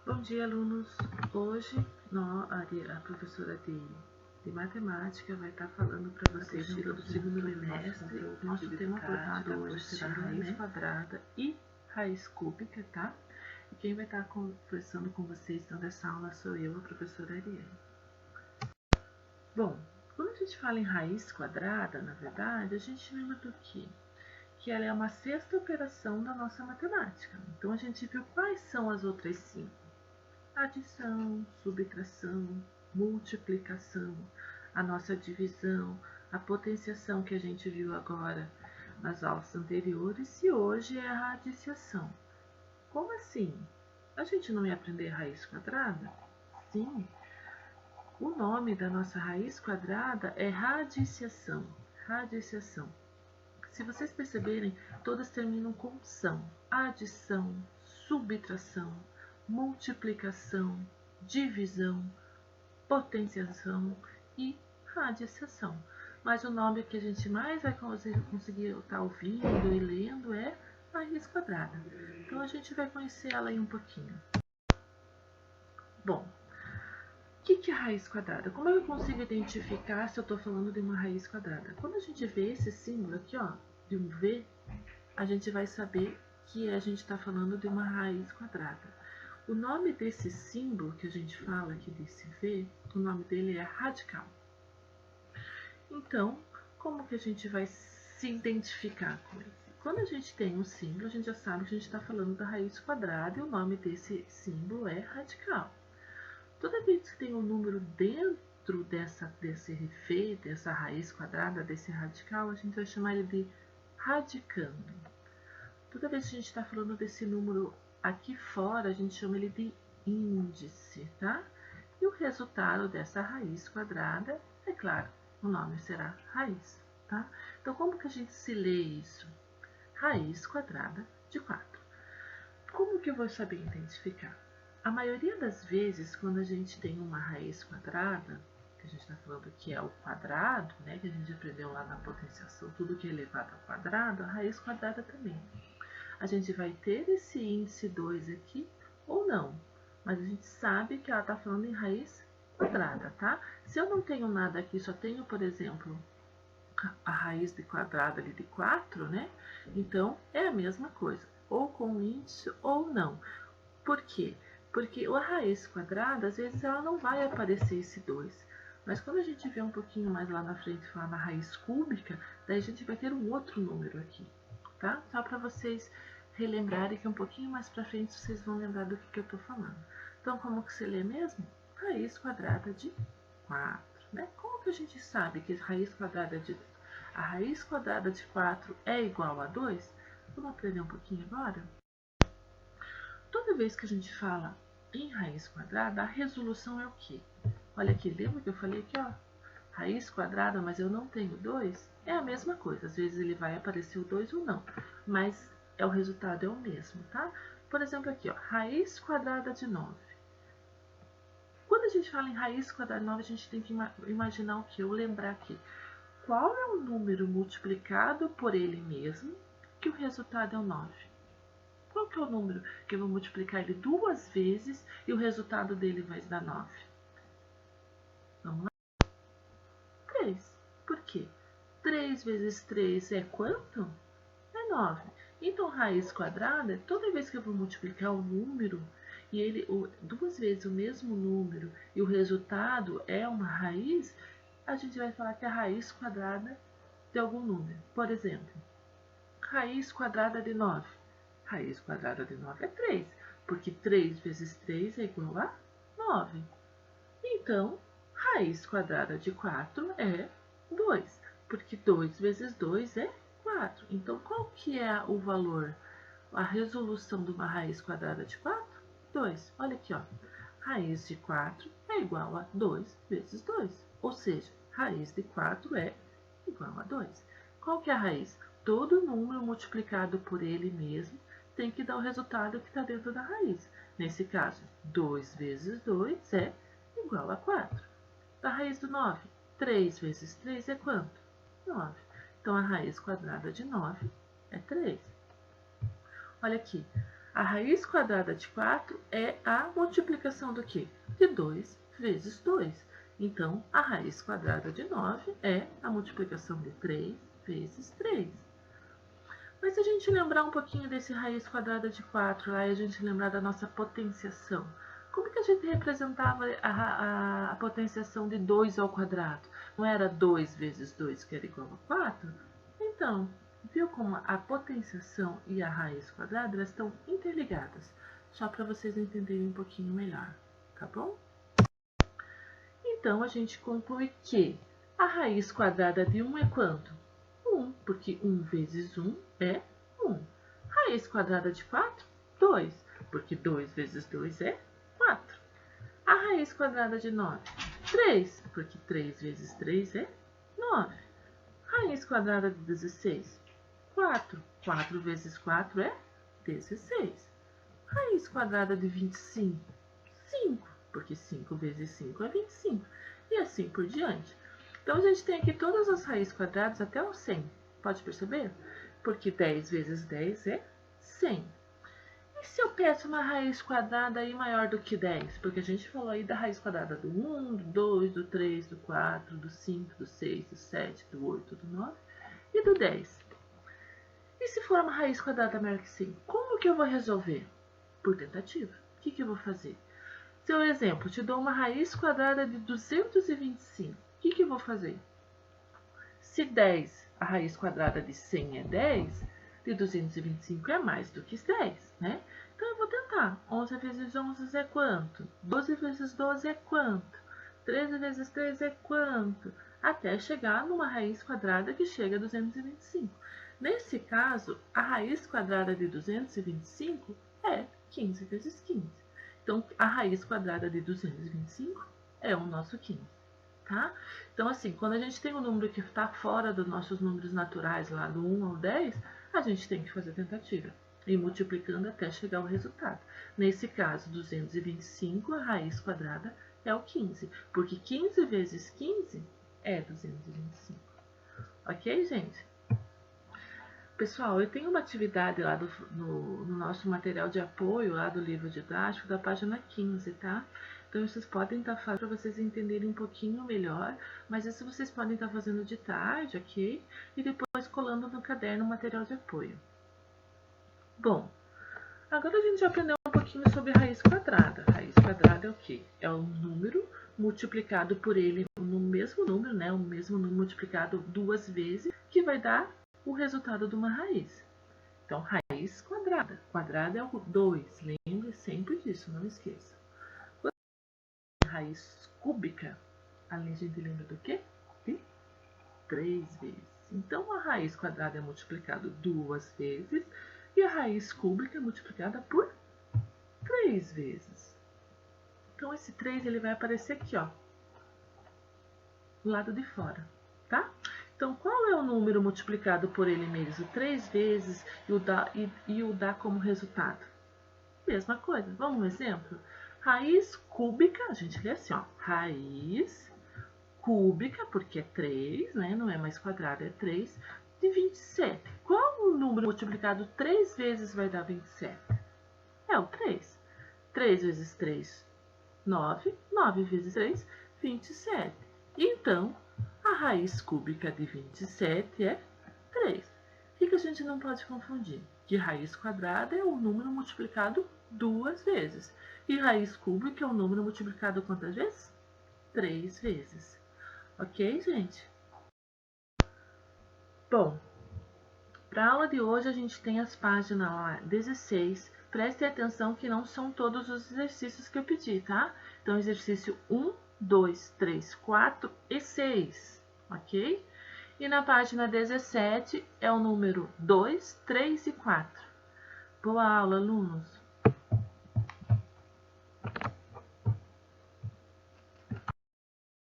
Bom dia, alunos. Hoje a professora de matemática vai estar falando para vocês do segundo bimestre. Nosso tema abordado hoje será raiz quadrada e raiz cúbica, tá? E quem vai estar conversando com vocês dando essa aula sou eu, a professora Ariane. Bom, quando a gente fala em raiz quadrada, na verdade, a gente lembra do quê? Que ela é uma sexta operação da nossa matemática. Então, a gente viu quais são as outras 5. Adição, subtração, multiplicação, a nossa divisão, a potenciação que a gente viu agora nas aulas anteriores e hoje é a radiciação. Como assim? A gente não ia aprender raiz quadrada? Sim. O nome da nossa raiz quadrada é radiciação. Radiciação. Se vocês perceberem, todas terminam com são. Adição, subtração, multiplicação, divisão, potenciação e radiciação. Mas o nome que a gente mais vai conseguir estar ouvindo e lendo é raiz quadrada. Então a gente vai conhecer ela aí um pouquinho. Bom, o que é raiz quadrada? Como eu consigo identificar se eu estou falando de uma raiz quadrada? Quando a gente vê esse símbolo aqui, ó, de um V, a gente vai saber que a gente está falando de uma raiz quadrada. O nome desse símbolo que a gente fala aqui desse V, o nome dele é radical. Então, como que a gente vai se identificar com ele? Quando a gente tem um símbolo, a gente já sabe que a gente está falando da raiz quadrada e o nome desse símbolo é radical. Toda vez que tem um número dentro desse V, dessa raiz quadrada, desse radical, a gente vai chamar ele de radicando. Toda vez que a gente está falando desse número aqui fora, a gente chama ele de índice, tá? E o resultado dessa raiz quadrada, é claro, o nome será raiz, tá? Então, como que a gente se lê isso? Raiz quadrada de 4. Como que eu vou saber identificar? A maioria das vezes, quando a gente tem uma raiz quadrada, que a gente está falando que é o quadrado, né, que a gente aprendeu lá na potenciação, tudo que é elevado ao quadrado, a raiz quadrada também. A gente vai ter esse índice 2 aqui ou não, mas a gente sabe que ela está falando em raiz quadrada, tá? Se eu não tenho nada aqui, só tenho, por exemplo, a raiz de quadrada ali de 4, né? Então, é a mesma coisa, ou com índice ou não. Por quê? Porque a raiz quadrada, às vezes, ela não vai aparecer esse 2. Mas quando a gente vê um pouquinho mais lá na frente, falar na raiz cúbica, daí a gente vai ter um outro número aqui, tá? Só para vocês relembrarem que um pouquinho mais para frente vocês vão lembrar do que eu estou falando. Então, como que se lê mesmo? Raiz quadrada de 4, né? Como que a gente sabe que a raiz quadrada de 4 é igual a 2? Vamos aprender um pouquinho agora? Toda vez que a gente fala em raiz quadrada, a resolução é o quê? Olha aqui, lembra que eu falei aqui, ó? Raiz quadrada, mas eu não tenho 2? É a mesma coisa, às vezes ele vai aparecer o 2 ou não, mas o resultado é o mesmo, tá? Por exemplo aqui, ó, raiz quadrada de 9. Quando a gente fala em raiz quadrada de 9, a gente tem que imaginar o quê? Ou lembrar aqui. Qual é o número multiplicado por ele mesmo, que o resultado é o 9? Qual que é o número que eu vou multiplicar ele 2 vezes e o resultado dele vai dar 9? Vamos lá? 3. Por quê? 3 vezes 3 é quanto? É 9. Então, raiz quadrada, toda vez que eu vou multiplicar o número, e ele 2 vezes o mesmo número, e o resultado é uma raiz, a gente vai falar que é a raiz quadrada de algum número. Por exemplo, raiz quadrada de 9. Raiz quadrada de 9 é 3, porque 3 vezes 3 é igual a 9. Então, raiz quadrada de 4 é 2, porque 2 vezes 2 é 4. Então, qual que é o valor, a resolução de uma raiz quadrada de 4? 2. Olha aqui, ó. Raiz de 4 é igual a 2 vezes 2. Ou seja, raiz de 4 é igual a 2. Qual que é a raiz? Todo número multiplicado por ele mesmo tem que dar o resultado que está dentro da raiz. Nesse caso, 2 vezes 2 é igual a 4. A raiz do 9, 3 vezes 3 é quanto? 9. Então, a raiz quadrada de 9 é 3. Olha aqui, A raiz quadrada de 4 é a multiplicação do quê? De 2 vezes 2. Então, a raiz quadrada de 9 é a multiplicação de 3 vezes 3. Mas se a gente lembrar um pouquinho desse raiz quadrada de 4 lá e a gente lembrar da nossa potenciação, como que a gente representava a potenciação de 2 ao quadrado? Não era 2 vezes 2 que era igual a 4? Então, viu como a potenciação e a raiz quadrada elas estão interligadas? Só para vocês entenderem um pouquinho melhor, tá bom? Então, a gente conclui que a raiz quadrada de 1 é quanto? 1, porque 1 vezes 1 é 1. Raiz quadrada de 4? 2, porque 2 vezes 2 é 4. A raiz quadrada de 9? 3, porque 3 vezes 3 é 9. Raiz quadrada de 16? 4. 4 vezes 4 é 16. Raiz quadrada de 25? 5, porque 5 vezes 5 é 25. E assim por diante. Então, a gente tem aqui todas as raízes quadradas até o 100. Pode perceber? Porque 10 vezes 10 é 100. E se eu peço uma raiz quadrada aí maior do que 10? Porque a gente falou aí da raiz quadrada do 1, do 2, do 3, do 4, do 5, do 6, do 7, do 8, do 9 e do 10. E se for uma raiz quadrada maior que 100? Como que eu vou resolver? Por tentativa. O que eu vou fazer? Seu exemplo, te dou uma raiz quadrada de 225. O que eu vou fazer? Se 10, a raiz quadrada de 100 é 10, de 225 é mais do que 10, né? Então, eu vou tentar. 11 vezes 11 é quanto? 12 vezes 12 é quanto? 13 vezes 3 é quanto? Até chegar numa raiz quadrada que chega a 225. Nesse caso, a raiz quadrada de 225 é 15 vezes 15. Então, a raiz quadrada de 225 é o nosso 15. Tá? Então, assim, quando a gente tem um número que está fora dos nossos números naturais, lá do 1 ao 10, a gente tem que fazer tentativa, e multiplicando até chegar ao resultado. Nesse caso, 225, a raiz quadrada é o 15, porque 15 vezes 15 é 225. Ok, gente? Pessoal, eu tenho uma atividade lá no nosso material de apoio, lá do livro didático, da página 15, tá? Então, vocês podem estar fazendo para vocês entenderem um pouquinho melhor, mas isso vocês podem estar fazendo de tarde, ok? E depois colando no caderno o material de apoio. Bom, agora a gente já aprendeu um pouquinho sobre a raiz quadrada. A raiz quadrada é o quê? É um número multiplicado por ele no mesmo número, né? O mesmo número multiplicado 2 vezes, que vai dar o resultado de uma raiz. Então, raiz quadrada. Quadrada é o 2. Lembre sempre disso, não esqueça. Raiz cúbica, a gente lembra do quê? De 3 vezes. Então, a raiz quadrada é multiplicada 2 vezes e a raiz cúbica é multiplicada por 3 vezes. Então, esse 3 ele vai aparecer aqui, ó, do lado de fora, tá? Então, qual é o número multiplicado por ele mesmo 3 vezes e o dá como resultado? Mesma coisa. Vamos um exemplo? Raiz cúbica, a gente lê assim, ó, raiz cúbica, porque é 3, né? Não é mais quadrado, é 3, de 27. Qual o número multiplicado 3 vezes vai dar 27? É o 3. 3 vezes 3, 9. 9 vezes 3, 27. Então, a raiz cúbica de 27 é 3. O que a gente não pode confundir? Que raiz quadrada é o número multiplicado 2 vezes. E raiz cúbica é o número multiplicado quantas vezes? 3 vezes. Ok, gente? Bom, para a aula de hoje a gente tem as páginas lá 16. Prestem atenção que não são todos os exercícios que eu pedi, tá? Então, exercício 1, 2, 3, 4 e 6, ok? E na página 17 é o número 2, 3 e 4. Boa aula, alunos!